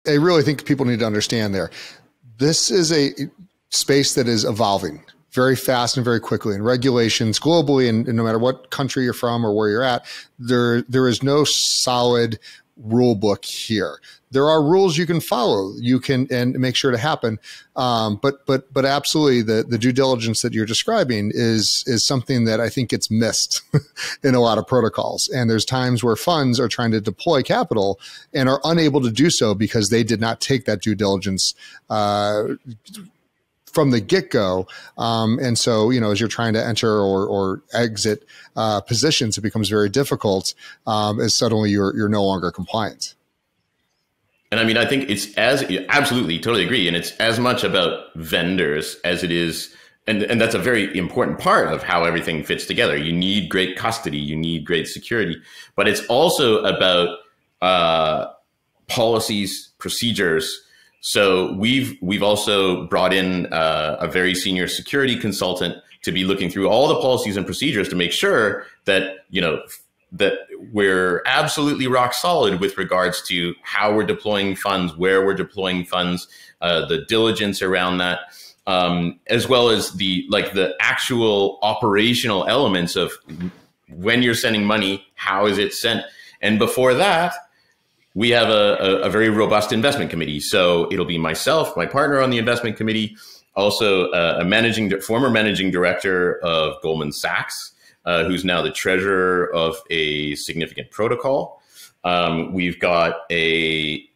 I really think people need to understand there. This is a space that is evolving very fast and very quickly, and regulations globally, and no matter what country you're from or where you're at, there is no solid rule book here. There are rules you can follow, and make sure to happen. But absolutely, the due diligence that you're describing is something that I think gets missed in a lot of protocols. And there's times where funds are trying to deploy capital and are unable to do so because they did not take that due diligence from the get-go. And so, as you're trying to enter or exit positions, it becomes very difficult as suddenly you're no longer compliant. And I mean, I think absolutely, totally agree. And it's as much about vendors as it is, and that's a very important part of how everything fits together. You need great custody, you need great security, but it's also about policies, procedures. So we've also brought in a very senior security consultant to be looking through all the policies and procedures to make sure that, that we're absolutely rock solid with regards to how we're deploying funds, where we're deploying funds, the diligence around that, as well as the actual operational elements of when you're sending money, how is it sent? And before that, we have a very robust investment committee. So it'll be myself, my partner on the investment committee, also a former managing director of Goldman Sachs, who's now the treasurer of a significant protocol. We've got the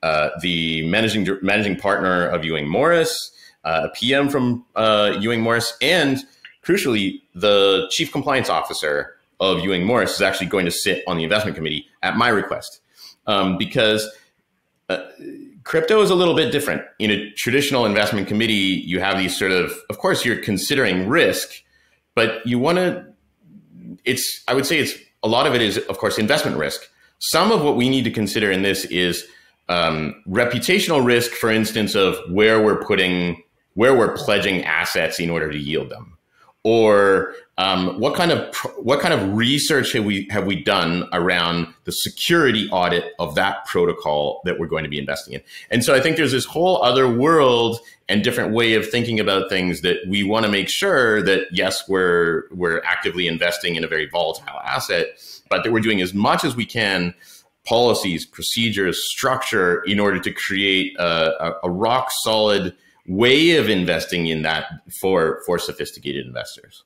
managing partner of Ewing Morris, a PM from Ewing Morris, and crucially, the chief compliance officer of Ewing Morris is actually going to sit on the investment committee at my request. Because crypto is a little bit different. In a traditional investment committee, you have these of course, you're considering risk, but I would say a lot of it is, of course, investment risk. Some of what we need to consider in this is reputational risk, for instance, of where we're pledging assets in order to yield them. Or what kind of research have we done around the security audit of that protocol that we're going to be investing in? And so I think there's this whole other world and different way of thinking about things that we want to make sure that, yes, we're actively investing in a very volatile asset, but that we're doing as much as we can, policies, procedures, structure, in order to create a rock solid way of investing in that for sophisticated investors.